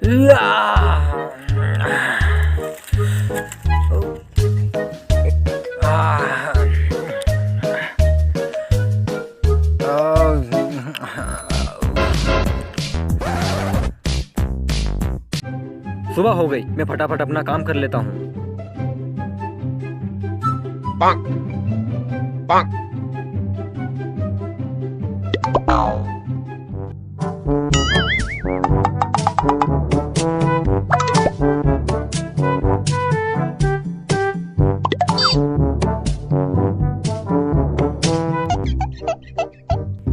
सुबह हो गई, मैं फटाफट अपना काम कर लेता हूँ।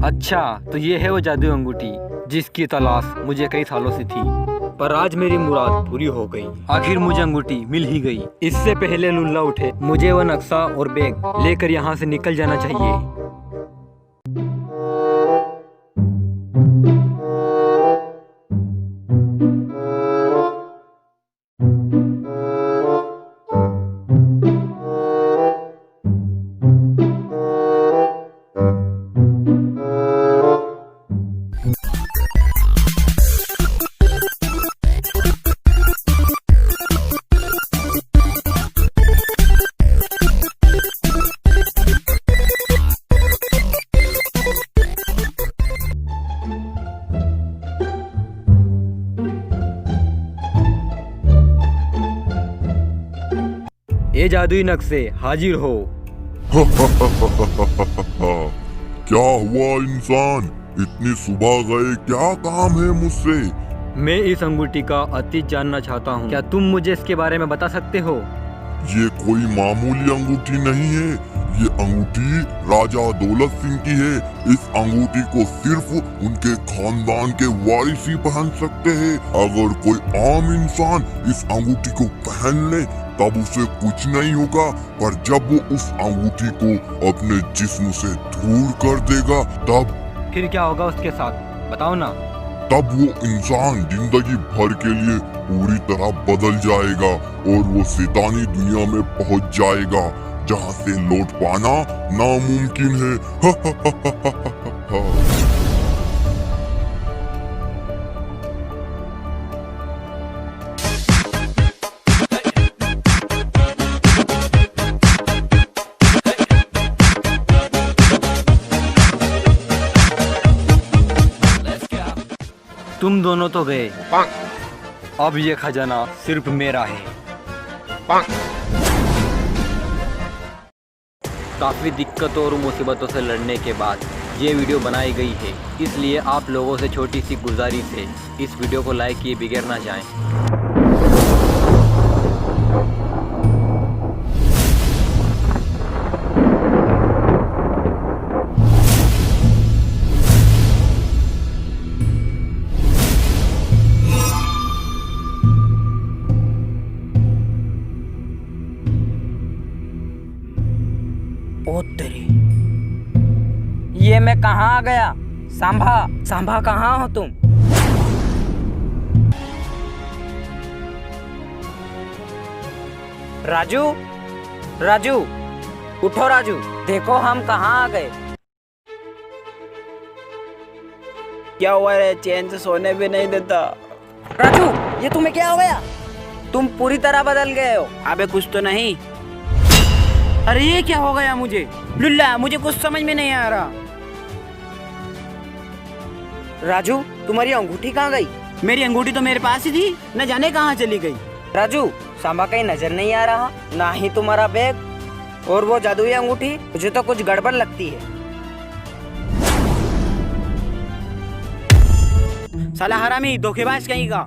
अच्छा, तो ये है वो जादुई अंगूठी जिसकी तलाश मुझे कई सालों से थी, पर आज मेरी मुराद पूरी हो गई। आखिर मुझे अंगूठी मिल ही गई। इससे पहले लुल्ला उठे, मुझे वह नक्शा और बैग लेकर यहाँ से निकल जाना चाहिए। ये जादुई नक्शे हाजिर हो। क्या हुआ इंसान, इतनी सुबह गए, क्या काम है मुझसे? मैं इस अंगूठी का अतीत जानना चाहता हूँ। क्या तुम मुझे इसके बारे में बता सकते हो? ये कोई मामूली अंगूठी नहीं है, ये अंगूठी राजा दौलत सिंह की है। इस अंगूठी को सिर्फ उनके खानदान के वारिस ही पहन सकते हैं। अगर कोई आम इंसान इस अंगूठी को पहन ले तब उसे कुछ नहीं होगा, पर जब वो उस अंगूठी को अपने जिस्म से दूर कर देगा तब फिर क्या होगा उसके साथ, बताओ ना। तब वो इंसान जिंदगी भर के लिए पूरी तरह बदल जाएगा और वो शैतानी दुनिया में पहुंच जाएगा जहां से लौट पाना नामुमकिन है। तुम दोनों तो गए, अब ये खजाना सिर्फ मेरा है। काफी दिक्कतों और मुसीबतों से लड़ने के बाद ये वीडियो बनाई गई है, इसलिए आप लोगों से छोटी सी गुजारिश है, इस वीडियो को लाइक किए बगैर ना जाएं। ओ तेरी, ये मैं कहाँ आ गया? सांभा, सांभा कहाँ हो तुम? राजू, राजू, उठो राजू, देखो हम कहाँ आ गए। क्या हुआ रे, चैन से सोने भी नहीं देता। राजू, ये तुम्हें क्या हो गया? तुम पूरी तरह बदल गए हो। अबे कुछ तो नहीं। अरे ये क्या हो गया मुझे? लुल्ला, मुझे कुछ समझ में नहीं आ रहा। राजू, तुम्हारी अंगूठी कहाँ गई? मेरी अंगूठी तो मेरे पास ही थी, न जाने कहाँ चली गई। राजू, सांबा कहीं नजर नहीं आ रहा, ना ही तुम्हारा बैग और वो जादुई अंगूठी। मुझे तो कुछ गड़बड़ लगती है। साला हरामी, धोखेबाज कहीं का,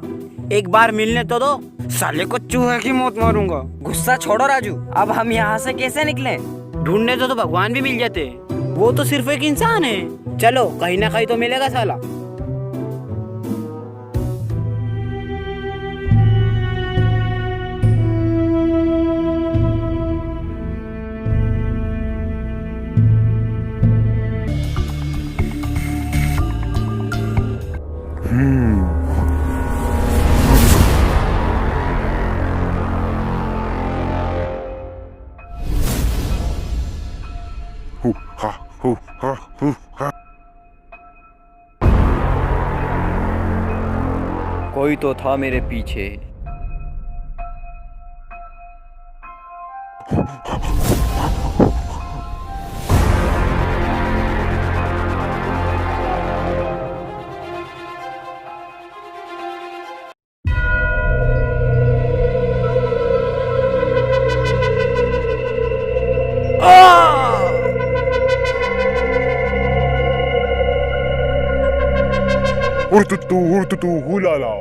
एक बार मिलने तो दो। साले को चूहे की मौत मारूंगा। गुस्सा छोड़ो राजू, अब हम यहाँ से कैसे निकले? ढूंढने तो भगवान भी मिल जाते, वो तो सिर्फ एक इंसान है। चलो, कहीं ना कहीं तो मिलेगा साला। कोई तो था मेरे पीछे। हुर्तुतु हुलाला।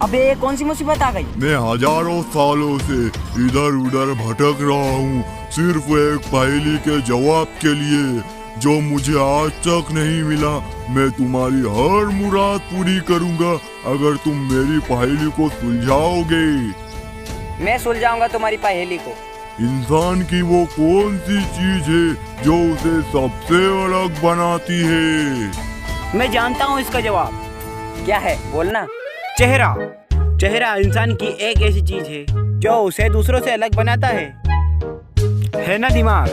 अबे ये कौन सी मुसीबत आ गई? मैं हजारों सालों से इधर उधर भटक रहा हूँ सिर्फ एक पहेली के जवाब के लिए, जो मुझे आज तक नहीं मिला। मैं तुम्हारी हर मुराद पूरी करूँगा अगर तुम मेरी पहेली को सुलझाओगे। मैं सुलझाऊंगा तुम्हारी पहेली को। इंसान की वो कौन सी चीज है जो उसे सबसे अलग बनाती है? मैं जानता हूँ इसका जवाब। क्या है बोलना। चेहरा। चेहरा इंसान की एक ऐसी चीज है जो उसे दूसरों से अलग बनाता है ना दिमाग?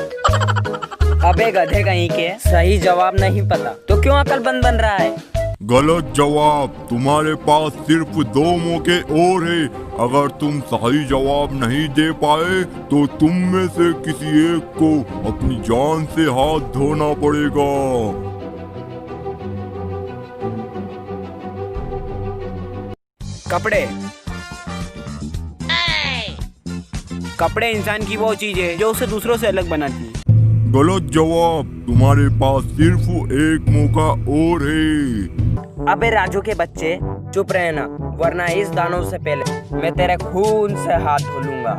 अबे गधे कहीं के, सही जवाब नहीं पता तो क्यों अकलमंद बन रहा है? गलत जवाब। तुम्हारे पास सिर्फ 2 मौके और है। अगर तुम सही जवाब नहीं दे पाए तो तुम में से किसी एक को अपनी जान से हाथ धोना पड़ेगा। कपड़े। कपड़े इंसान की वो चीज है जो उसे दूसरों से अलग बनाती है। गलत जवाब। तुम्हारे पास सिर्फ एक मौका और है। अबे राजू के बच्चे चुप रहना, वरना इस दानव से पहले मैं तेरे खून से हाथ धो लूंगा।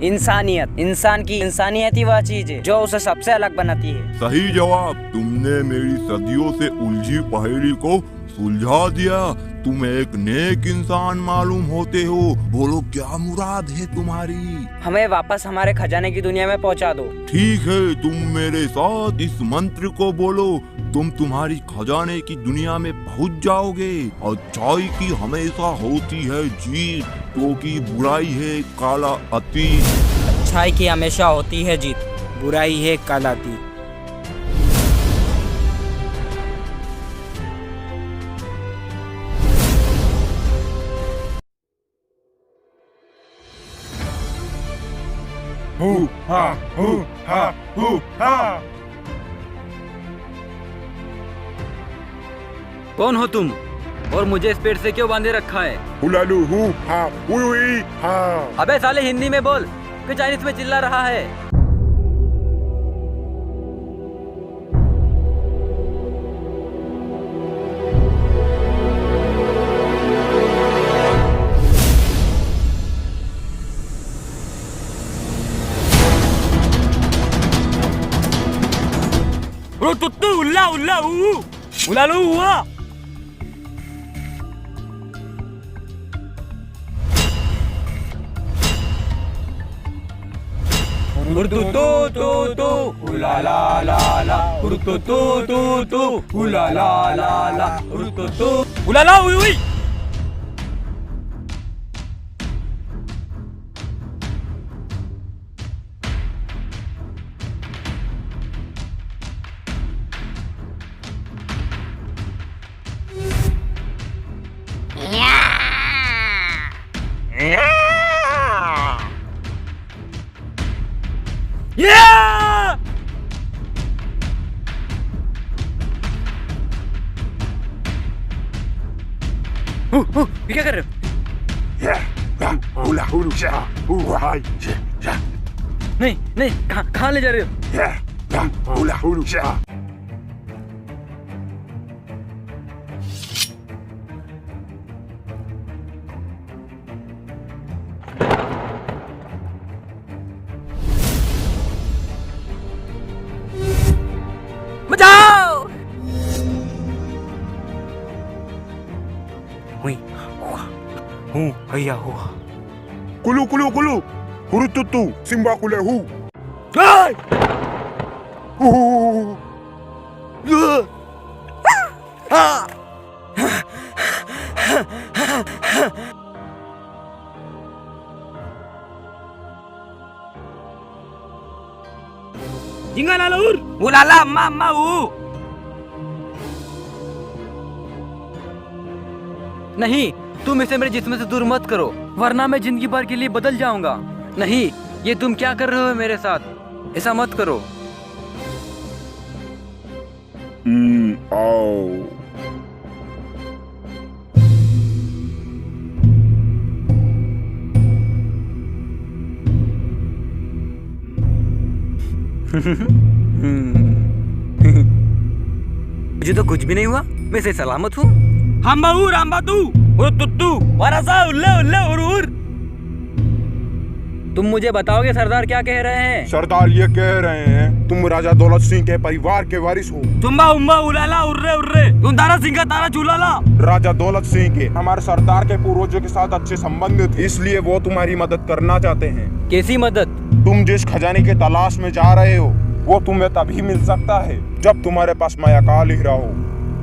इंसानियत। इंसान की इंसानियत ही वह चीज है जो उसे सबसे अलग बनाती है। सही जवाब। तुमने मेरी सदियों से उलझी पहेली को सुलझा दिया। तुम एक नेक इंसान मालूम होते हो। बोलो क्या मुराद है तुम्हारी? हमें वापस हमारे खजाने की दुनिया में पहुंचा दो। ठीक है, तुम मेरे साथ इस मंत्र को बोलो। तुम तुम्हारी खजाने की दुनिया में पहुंच जाओगे। अच्छाई की हमेशा होती है जीत, क्योंकि बुराई है काला अतीत। अच्छाई की हमेशा होती है जीत, बुराई है कालाती। कौन हो तुम और मुझे इस पेड़ से क्यों बांधे रखा है? हुलालू हु हा हुई हा। अबे साले हिंदी में बोल कि चाइनीज में चिल्ला रहा है। तुत्तू उल्ला उल्ला उलालू हुआ। उर्दू तो उला ला ला ला, उर्दू तो उला ला ला ला, उर्दू तो उलाला हुई हुई। क्या कर रहे हो? नहीं नहीं, कहाँ ले जा रहे हो? बचाओ। हुई हूँ हैया हुआ कुलू कुलू कुलू हुरुतुतु सिम्बा कुले हु जिंगा लालूर उलाला अम्मा अम्मा नहीं, तुम इसे मेरे जिस्म से दूर मत करो, वरना मैं जिंदगी भर के लिए बदल जाऊंगा। नहीं, ये तुम क्या कर रहे हो मेरे साथ? ऐसा मत करो। आओ मुझे तो कुछ भी नहीं हुआ, मैं से सलामत हूँ। हम्मा राम्बा तू तुत्तू वरसा उल्ले उल्ले उर तुम मुझे बताओगे सरदार क्या कह रहे हैं? सरदार ये कह रहे हैं तुम राजा दौलत सिंह के परिवार के वारिस हो। तुम्बा उम्बा उलाला उर्रे उर्रे तुम तारा सिंह का तारा चूलाला। राजा दौलत सिंह के हमारे सरदार के पूर्वजों के साथ अच्छे संबंध थे, इसलिए वो तुम्हारी मदद करना चाहते हैं। कैसी मदद? तुम जिस खजाने की तलाश में जा रहे हो वो तुम्हें तभी मिल सकता है जब तुम्हारे पास मायाकाल हीरा हो।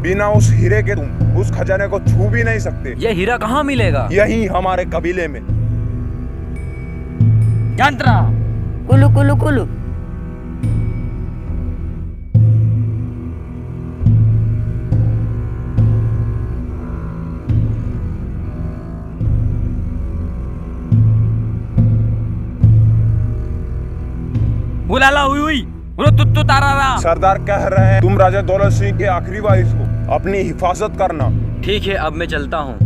बिना उस हीरे के तुम उस खजाने को छू भी नहीं सकते। ये हीरा कहाँ मिलेगा? यही हमारे कबीले में। यंत्रा कुलू कुलू कुलू उलाला हुई हुई तुत्तू तारा। सरदार कह रहे हैं तुम राजा दौलत सिंह के आखिरी वारिस हो, अपनी हिफाजत करना। ठीक है, अब मैं चलता हूँ।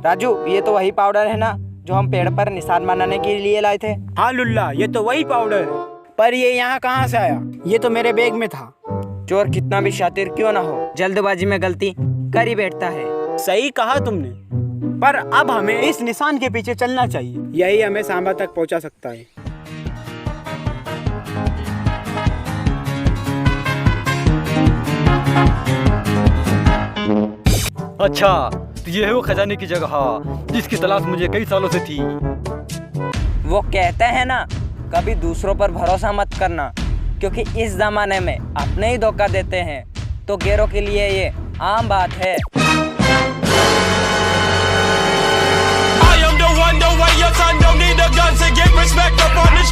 राजू ये तो वही पाउडर है ना जो हम पेड़ पर निशान बनाने के लिए लाए थे? हाँ लुल्ला, ये तो वही पाउडर है, पर ये यहाँ कहाँ से आया? ये तो मेरे बैग में था। चोर कितना भी शातिर क्यों ना हो, जल्दबाजी में गलती कर ही बैठता है। सही कहा तुमने, पर अब हमें इस निशान के पीछे चलना चाहिए, यही हमें सांबा तक पहुँचा सकता है। अच्छा, तो ये है वो खजाने की जगह जिसकी तलाश मुझे कई सालों से थी। वो कहते हैं ना, कभी दूसरों पर भरोसा मत करना, क्योंकि इस जमाने में अपने ही धोखा देते हैं, तो गैरों के लिए ये आम बात है।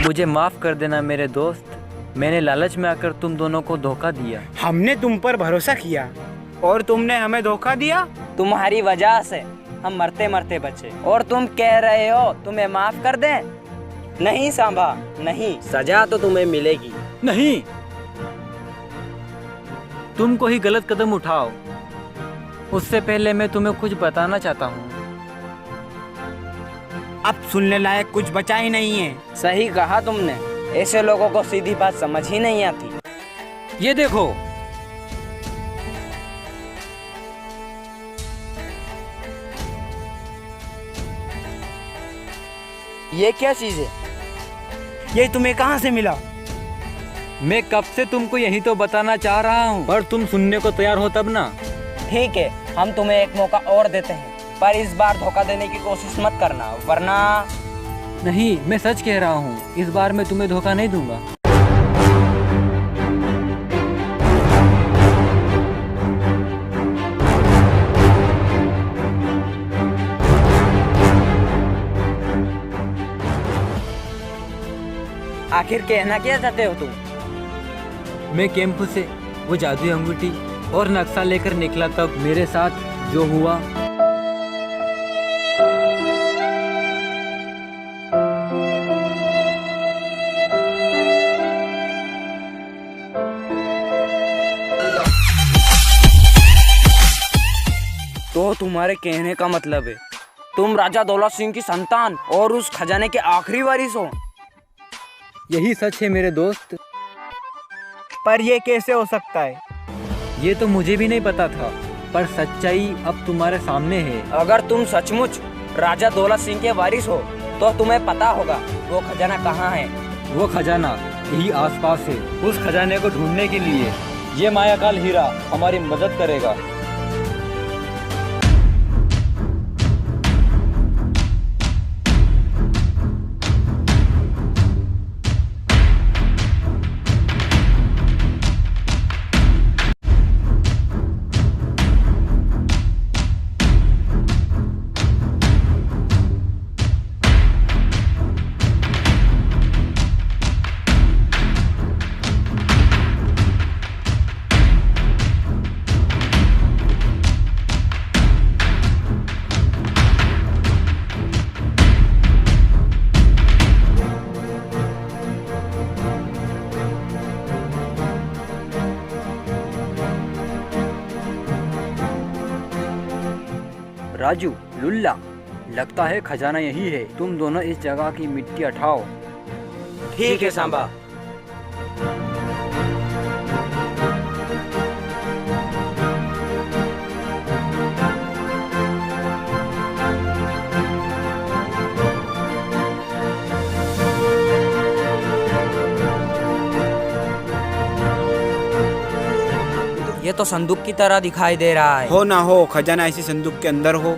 मुझे माफ कर देना मेरे दोस्त, मैंने लालच में आकर तुम दोनों को धोखा दिया। हमने तुम पर भरोसा किया और तुमने हमें धोखा दिया। तुम्हारी वजह से हम मरते मरते बचे, और तुम कह रहे हो तुम्हें माफ कर दें? नहीं सांभा, नहीं, सजा तो तुम्हें मिलेगी। नहीं, तुम कोई गलत कदम उठाओ उससे पहले मैं तुम्हें कुछ बताना चाहता हूँ। अब सुनने लायक कुछ बचा ही नहीं है। सही कहा तुमने, ऐसे लोगों को सीधी बात समझ ही नहीं आती। ये देखो, ये क्या चीज है? ये तुम्हें कहाँ से मिला? मैं कब से तुमको यही तो बताना चाह रहा हूँ, पर तुम सुनने को तैयार हो तब ना। ठीक है, हम तुम्हें एक मौका और देते हैं, पर इस बार धोखा देने की कोशिश मत करना, वरना। नहीं, मैं सच कह रहा हूँ, इस बार मैं तुम्हें धोखा नहीं दूंगा। आखिर कहना क्या चाहते हो तुम? मैं कैंप से वो जादुई अंगूठी और नक्शा लेकर निकला, तब मेरे साथ जो हुआ। तो तुम्हारे कहने का मतलब है तुम राजा दौलत सिंह की संतान और उस खजाने के आखिरी वारिस हो? यही सच है मेरे दोस्त। पर ये कैसे हो सकता है? ये तो मुझे भी नहीं पता था, पर सच्चाई अब तुम्हारे सामने है। अगर तुम सचमुच राजा दौलत सिंह के वारिस हो तो तुम्हें पता होगा वो खजाना कहाँ है। वो खजाना यही आसपास है। उस खजाने को ढूंढने के लिए ये मायाकाल हीरा हमारी मदद करेगा। राजू, लुल्ला, लगता है खजाना यही है। तुम दोनों इस जगह की मिट्टी उठाओ। ठीक है सांबा। ये तो संदूक की तरह दिखाई दे रहा है। हो ना हो खजाना इसी संदूक के अंदर हो।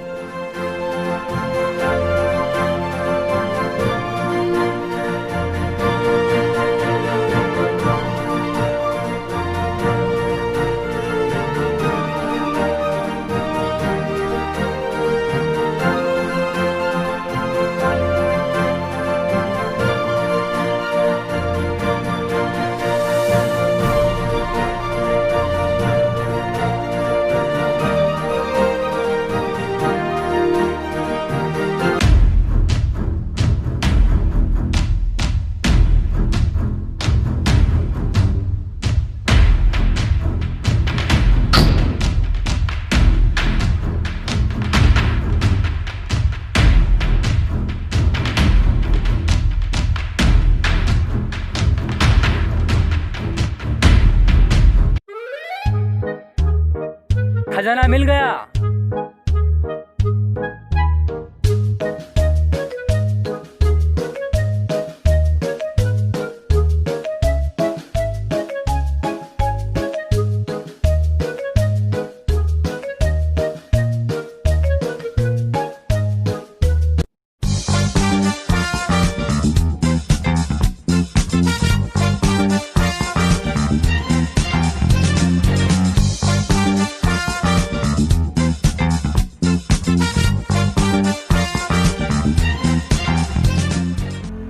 खजाना मिल गया।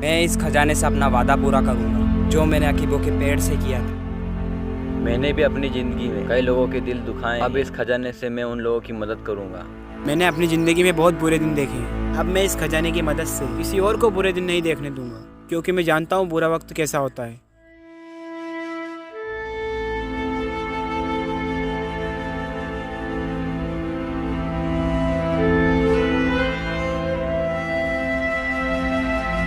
मैं इस खजाने से अपना वादा पूरा करूंगा जो मैंने अकीबों के पेड़ से किया था। मैंने भी अपनी जिंदगी में कई लोगों के दिल दुखाए। अब इस खजाने से मैं उन लोगों की मदद करूंगा। मैंने अपनी जिंदगी में बहुत बुरे दिन देखे हैं। अब मैं इस खजाने की मदद से किसी और को बुरे दिन नहीं देखने दूंगा, क्योंकि मैं जानता हूँ बुरा वक्त कैसा होता है।